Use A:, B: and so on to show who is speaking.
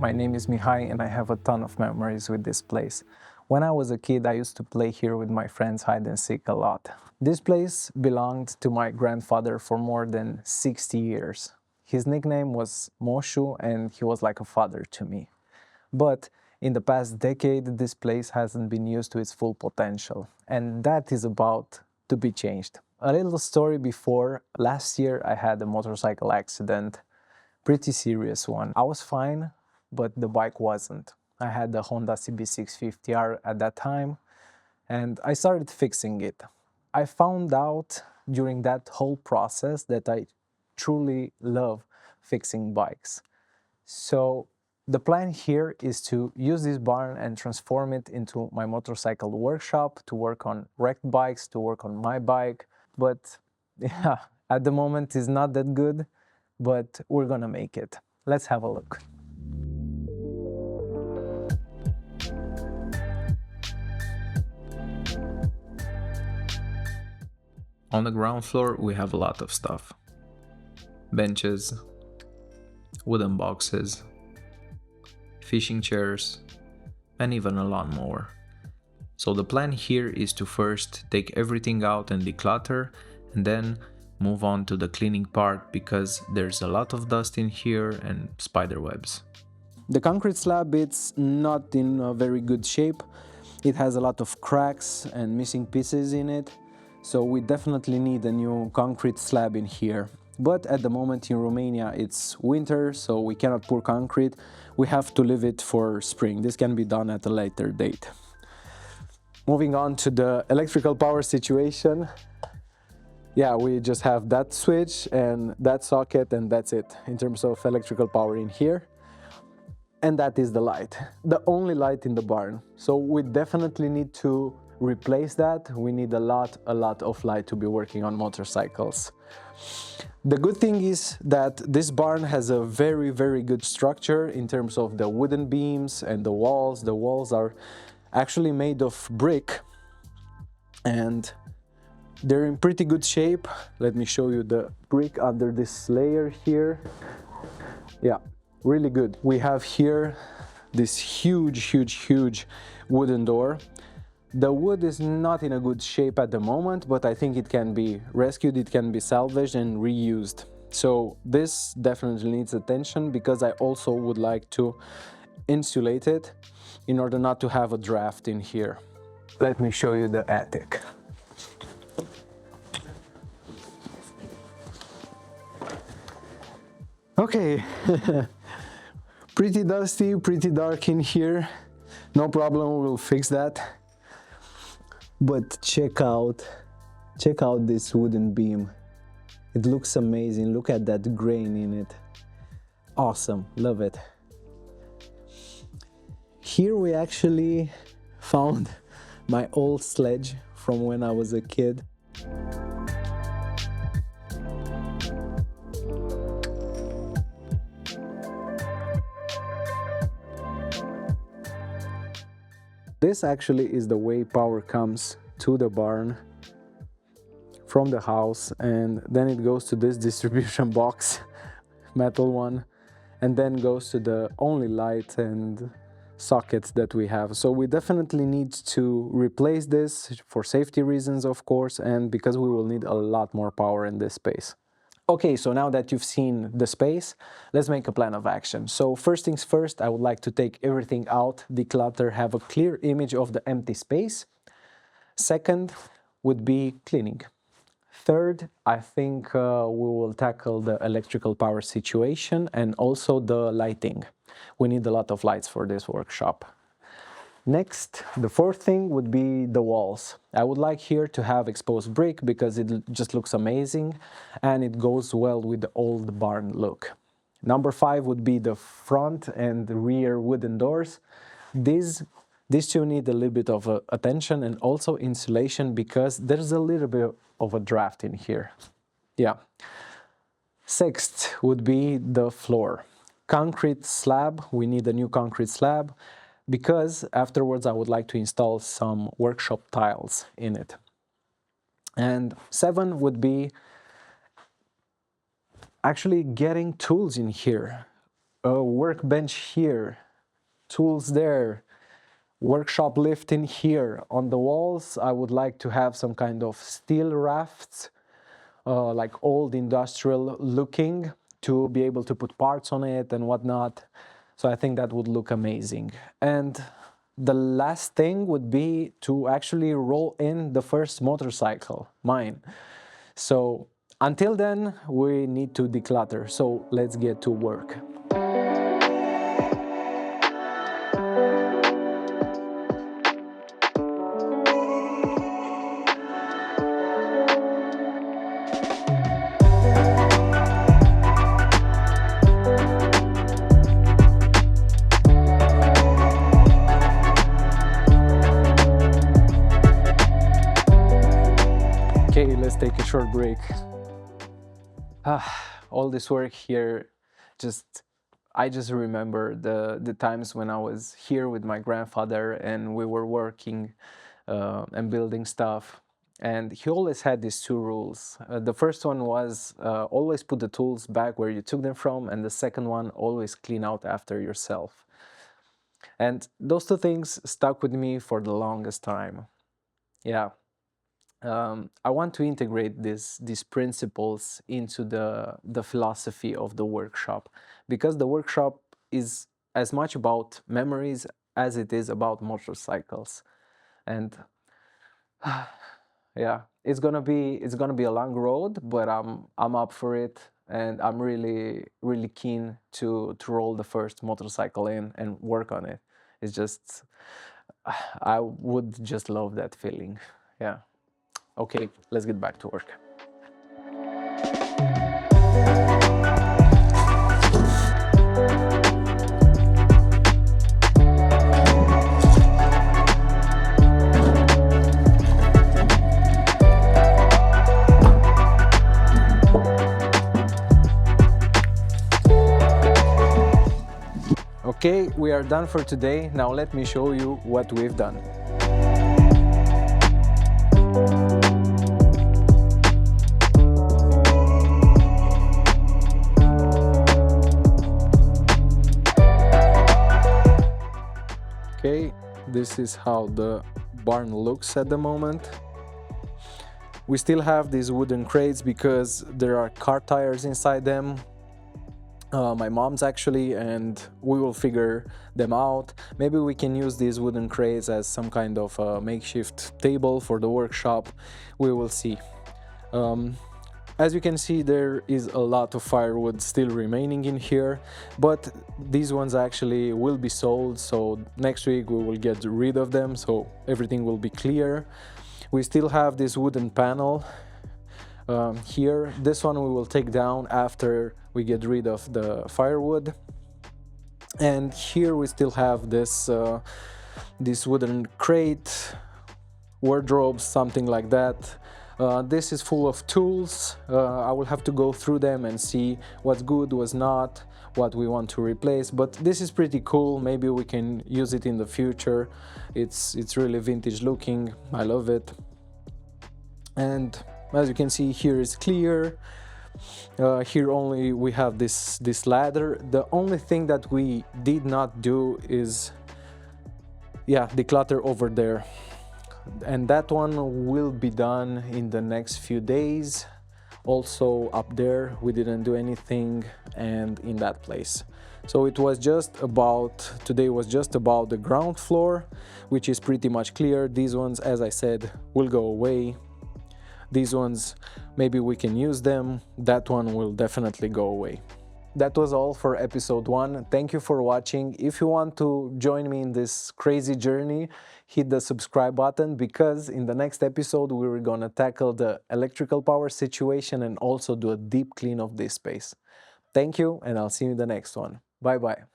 A: My name is Mihai and I have a ton of memories with this place. When I was a kid, I used to play here with my friends hide and seek a lot. This place belonged to my grandfather for more than 60 years. His nickname was Moshu and he was like a father to me. But in the past decade, this place hasn't been used to its full potential, and that is about to be changed. A little story before, last year I had a motorcycle accident, pretty serious one. I was fine, but the bike wasn't. I had the Honda CB650R at that time, and I started fixing it. I found out during that whole process that I truly love fixing bikes. So the plan here is to use this barn and transform it into my motorcycle workshop to work on wrecked bikes, to work on my bike. But yeah, at the moment it's not that good, but we're gonna make it. Let's have a look. On the ground floor we have a lot of stuff. Benches, wooden boxes, fishing chairs, and even a lawnmower. So the plan here is to first take everything out and declutter, and then move on to the cleaning part because there's a lot of dust in here and spider webs. The concrete slab, it's not in a very good shape. It has a lot of cracks and missing pieces in it. So we definitely need a new concrete slab in here. But at the moment in Romania it's winter, so we cannot pour concrete. We have to leave it for spring. This can be done at a later date. Moving on to the electrical power situation. Yeah, we just have that switch and that socket, and that's it in terms of electrical power in here. And that is the light, the only light in the barn. So we definitely need to replace that. We need a lot of light to be working on motorcycles. The good thing is that this barn has a very good structure in terms of the wooden beams and the walls. The walls are actually made of brick and they're in pretty good shape. Let me show you the brick under this layer here. Yeah, really good. We have here this huge wooden door. The wood is not in a good shape at the moment, but I think it can be rescued, it can be salvaged and reused. So this definitely needs attention because I also would like to insulate it in order not to have a draft in here. Let me show you the attic. Okay, pretty dusty, pretty dark in here. No problem, we'll fix that. But check out this wooden beam. It looks amazing. Look at that grain in it. Awesome, love it. Here we actually found my old sledge from when I was a kid. This actually is the way power comes to the barn from the house, and then it goes to this distribution box, metal one, and then goes to the only light and sockets that we have. So we definitely need to replace this for safety reasons, of course, and because we will need a lot more power in this space. Okay, so now that you've seen the space, let's make a plan of action. So first things first, I would like to take everything out, declutter, have a clear image of the empty space. Second would be cleaning. Third, I think we will tackle the electrical power situation and also the lighting. We need a lot of lights for this workshop. Next, the fourth thing would be the walls. I would like here to have exposed brick because it just looks amazing and it goes well with the old barn look. Number 5 would be the front and the rear wooden doors. These two need a little bit of attention and also insulation because there's a little bit of a draft in here. Yeah. Sixth would be the floor. Concrete slab, we need a new concrete slab, because afterwards I would like to install some workshop tiles in it. And 7 would be actually getting tools in here. A workbench here, tools there, workshop lift in here. On the walls, I would like to have some kind of steel rafts, like old industrial looking, to be able to put parts on it and whatnot. So I think that would look amazing. And the last thing would be to actually roll in the first motorcycle, mine. So until then, we need to declutter. So let's get to work. Okay, let's take a short break. All this work here, I just remember the times when I was here with my grandfather and we were working and building stuff. And he always had these two rules. The first one was always put the tools back where you took them from, and the second one, always clean out after yourself. And those two things stuck with me for the longest time. Yeah. I want to integrate these principles into the philosophy of the workshop, because the workshop is as much about memories as it is about motorcycles. And yeah, it's gonna be a long road, but I'm up for it, and I'm really keen to roll the first motorcycle in and work on it. It's just I would just love that feeling. Yeah. Okay, let's get back to work. Okay, we are done for today. Now let me show you what we've done. Okay, this is how the barn looks at the moment. We still have these wooden crates because there are car tires inside them. My mom's actually, and we will figure them out. Maybe we can use these wooden crates as some kind of makeshift table for the workshop. We will see. As you can see, there is a lot of firewood still remaining in here, but these ones actually will be sold, so next week we will get rid of them, so everything will be clear. We still have this wooden panel here. This one we will take down after we get rid of the firewood. And here we still have this wooden crate, wardrobe, something like that. This is full of tools. I will have to go through them and see what's good, what's not, what we want to replace, but this is pretty cool. Maybe we can use it in the future. It's really vintage looking. I love it. And as you can see, here is clear. Here only we have this ladder. The only thing that we did not do is declutter over there, and that one will be done in the next few days. Also up there we didn't do anything, and in that place. So it was just about, today was just about the ground floor, which is pretty much clear. These ones, as I said, will go away. These ones, maybe we can use them. That one will definitely go away. That was all for episode 1. Thank you for watching. If you want to join me in this crazy journey, hit the subscribe button, because in the next episode we're gonna tackle the electrical power situation and also do a deep clean of this space. Thank you, and I'll see you in the next one. Bye bye.